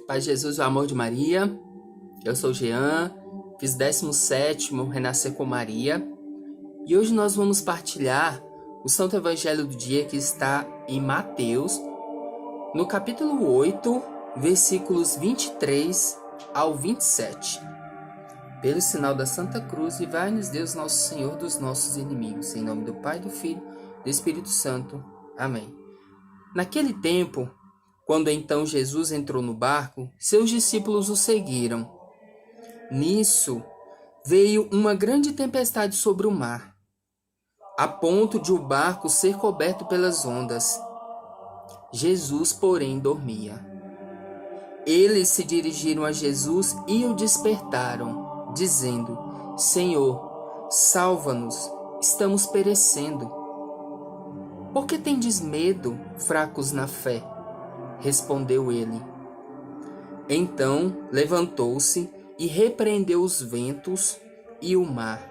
Pai Jesus, o amor de Maria. Eu sou o Jean, fiz 17º Renascer com Maria. E hoje nós vamos partilhar o Santo Evangelho do dia que está em Mateus, no capítulo 8, versículos 23 ao 27. Pelo sinal da Santa Cruz, livrai-nos Deus nosso Senhor dos nossos inimigos. Em nome do Pai, do Filho e do Espírito Santo. Amém. Naquele tempo, quando então Jesus entrou no barco, seus discípulos o seguiram. Nisso, veio uma grande tempestade sobre o mar, a ponto de o barco ser coberto pelas ondas. Jesus, porém, dormia. Eles se dirigiram a Jesus e o despertaram, dizendo: Senhor, salva-nos, estamos perecendo. Por que tendes medo, fracos na fé? Respondeu ele. Então levantou-se e repreendeu os ventos e o mar,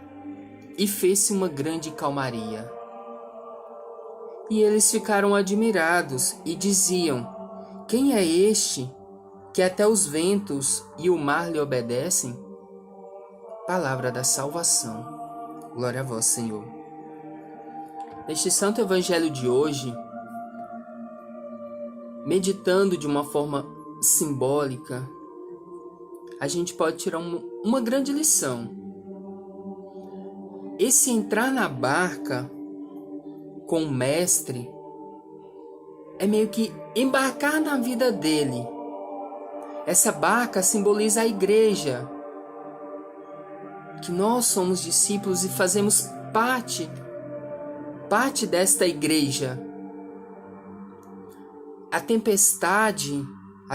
e fez-se uma grande calmaria. E eles ficaram admirados e diziam: Quem é este que até os ventos e o mar lhe obedecem? Palavra da salvação. Glória a vós, Senhor. Neste Santo Evangelho de hoje, meditando de uma forma simbólica, a gente pode tirar uma grande lição. Esse entrar na barca com o mestre é meio que embarcar na vida dele. Essa barca simboliza a igreja, que nós somos discípulos e fazemos parte desta igreja. A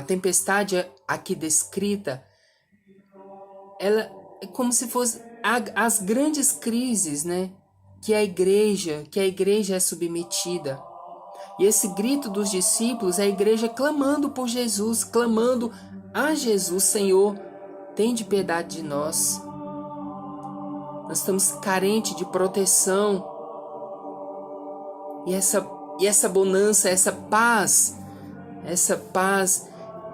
tempestade aqui descrita, ela é como se fosse as grandes crises, né? Que a igreja é submetida. E esse grito dos discípulos é a igreja clamando por Jesus, clamando a Jesus: Senhor, tende piedade de nós. Nós estamos carentes de proteção. E essa bonança, essa paz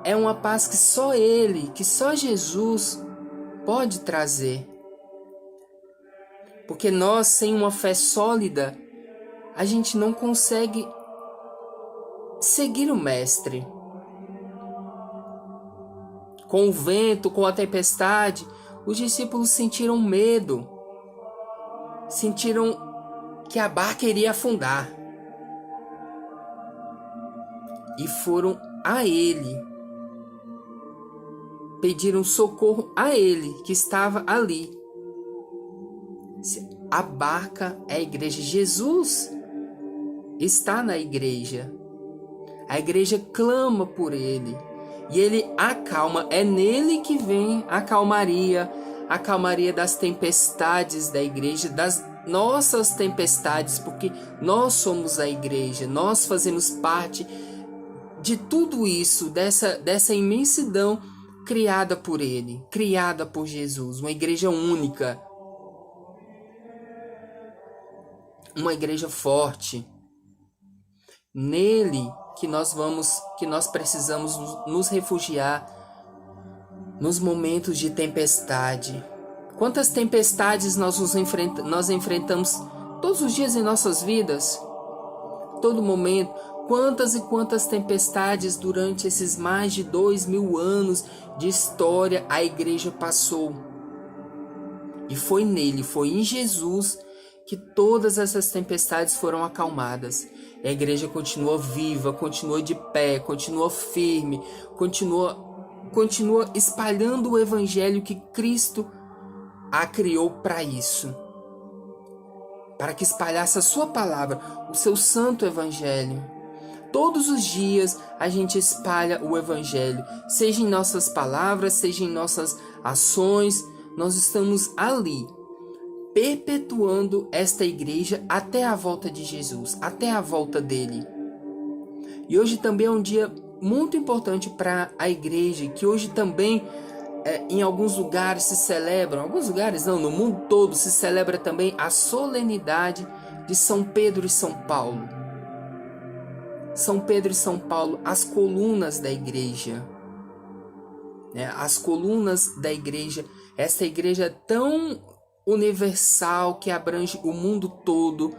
é uma paz que só Ele, que só Jesus pode trazer. Porque nós, sem uma fé sólida, a gente não consegue seguir o Mestre. Com o vento, com a tempestade, os discípulos sentiram medo. Sentiram que a barca iria afundar. E foram a Ele. Pediram socorro a Ele, que estava ali. A barca é a igreja. Jesus está na igreja. A igreja clama por Ele. E Ele acalma. É nele que vem a calmaria das tempestades da igreja, das nossas tempestades, porque nós somos a igreja. Nós fazemos parte de tudo isso, dessa imensidão criada por Ele, criada por Jesus, uma igreja única, uma igreja forte. Nele que nós precisamos nos refugiar nos momentos de tempestade. Quantas tempestades nós enfrentamos todos os dias em nossas vidas, todo momento. Quantas e quantas tempestades durante esses mais de 2000 anos de história a igreja passou. E foi nele, foi em Jesus, que todas essas tempestades foram acalmadas. E a igreja continua viva, continua de pé, continua firme, continua espalhando o evangelho que Cristo a criou para isso. Para que espalhasse a sua palavra, o seu santo evangelho. Todos os dias a gente espalha o evangelho, seja em nossas palavras, seja em nossas ações. Nós estamos ali, perpetuando esta igreja até a volta de Jesus, até a volta dele. E hoje também é um dia muito importante para a igreja, que hoje também em alguns lugares se celebram, alguns lugares não, no mundo todo se celebra também a solenidade de São Pedro e São Paulo. São Pedro e São Paulo, as colunas da igreja. né? As colunas da igreja, esta igreja tão universal que abrange o mundo todo,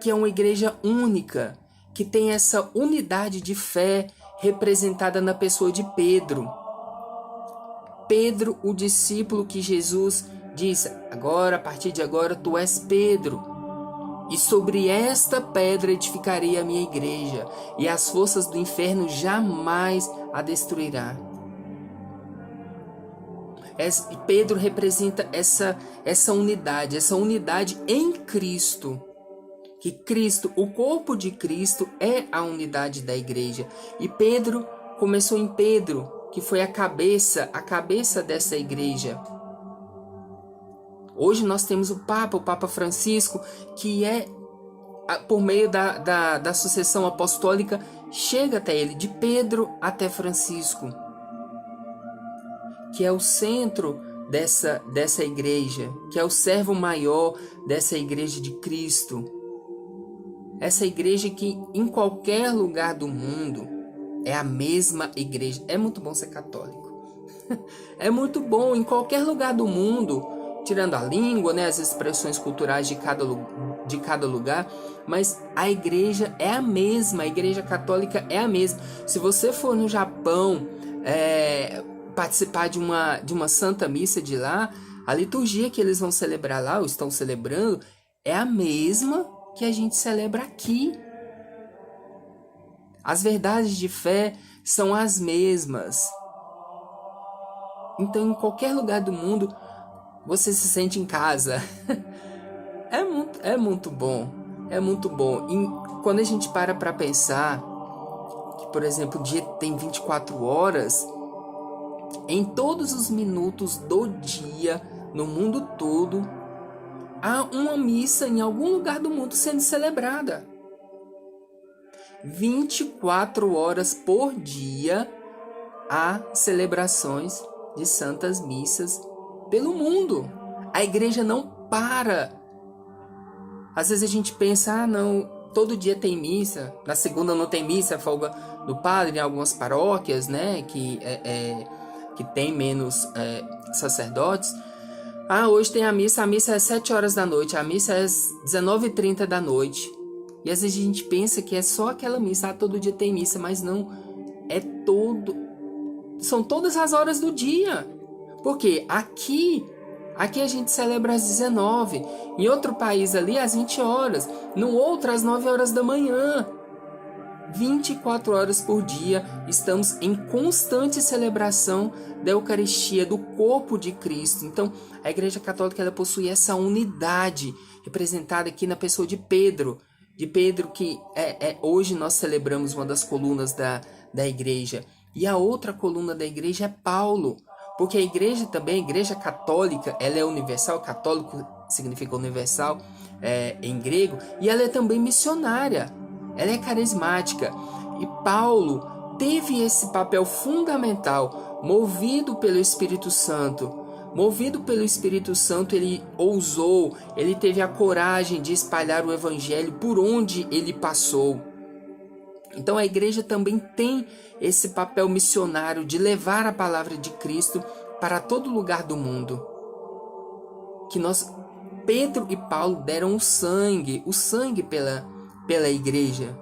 que é uma igreja única, que tem essa unidade de fé representada na pessoa de Pedro. Pedro, o discípulo que Jesus disse: agora, a partir de agora, tu és Pedro, e sobre esta pedra edificarei a minha igreja, e as forças do inferno jamais a destruirá. Pedro representa essa unidade em Cristo. Que Cristo, o corpo de Cristo, é a unidade da igreja. E Pedro começou em Pedro, que foi a cabeça dessa igreja. Hoje nós temos o Papa Francisco, que por meio da sucessão apostólica, chega até ele, de Pedro até Francisco, que é o centro dessa igreja, que é o servo maior dessa igreja de Cristo. Essa igreja que em qualquer lugar do mundo é a mesma igreja. É muito bom ser católico. É muito bom em qualquer lugar do mundo, tirando a língua, né, as expressões culturais de cada lugar, mas a igreja é a mesma, a igreja católica é a mesma. Se você for no Japão, participar de uma santa missa de lá, a liturgia que eles vão celebrar lá, ou estão celebrando, é a mesma que a gente celebra aqui. As verdades de fé são as mesmas. Então, em qualquer lugar do mundo, você se sente em casa. É muito bom. É muito bom. E quando a gente para pensar que, por exemplo, o dia tem 24 horas, em todos os minutos do dia, no mundo todo, há uma missa em algum lugar do mundo sendo celebrada. 24 horas por dia há celebrações de santas missas pelo mundo. A igreja não para. Às vezes a gente pensa, não, todo dia tem missa, na segunda não tem missa, é folga do padre em algumas paróquias, né, que tem menos sacerdotes. Hoje tem a missa é 7 horas da noite, a missa é 19h30 da noite. E às vezes a gente pensa que é só aquela missa, todo dia tem missa, mas não, são todas as horas do dia. Porque aqui a gente celebra às 19, em outro país ali às 20 horas, no outro às 9 horas da manhã. 24 horas por dia estamos em constante celebração da Eucaristia, do corpo de Cristo. Então, a Igreja Católica ela possui essa unidade representada aqui na pessoa de Pedro. De Pedro, que hoje nós celebramos uma das colunas da Igreja. E a outra coluna da Igreja é Paulo. Porque a Igreja também, a Igreja Católica, ela é universal. Católico significa universal em grego. E ela é também missionária. Ela é carismática. E Paulo teve esse papel fundamental, movido pelo Espírito Santo. Movido pelo Espírito Santo, ele ousou, ele teve a coragem de espalhar o Evangelho por onde ele passou. Então a igreja também tem esse papel missionário de levar a palavra de Cristo para todo lugar do mundo. Pedro e Paulo deram o sangue pela igreja.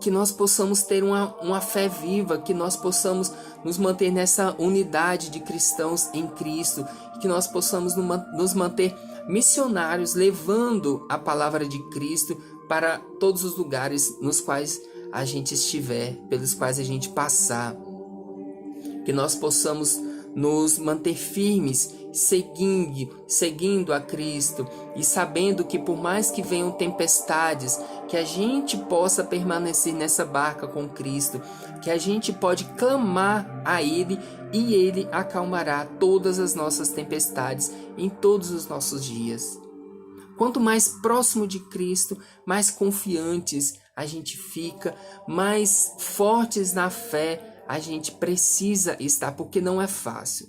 Que nós possamos ter uma fé viva, que nós possamos nos manter nessa unidade de cristãos em Cristo, que nós possamos nos manter missionários, levando a palavra de Cristo para todos os lugares nos quais a gente estiver, pelos quais a gente passar. Que nós possamos nos manter firmes, seguindo a Cristo e sabendo que por mais que venham tempestades, que a gente possa permanecer nessa barca com Cristo, que a gente pode clamar a Ele e Ele acalmará todas as nossas tempestades em todos os nossos dias. Quanto mais próximo de Cristo, mais confiantes a gente fica, mais fortes na fé a gente precisa estar, porque não é fácil.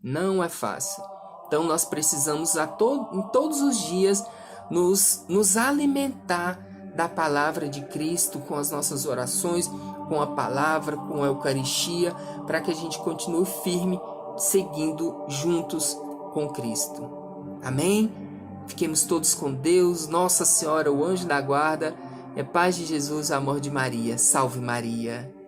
Não é fácil. Então nós precisamos em todos os dias nos alimentar da palavra de Cristo com as nossas orações, com a palavra, com a Eucaristia, para que a gente continue firme, seguindo juntos com Cristo. Amém? Fiquemos todos com Deus, Nossa Senhora, o anjo da guarda, paz de Jesus, amor de Maria. Salve Maria!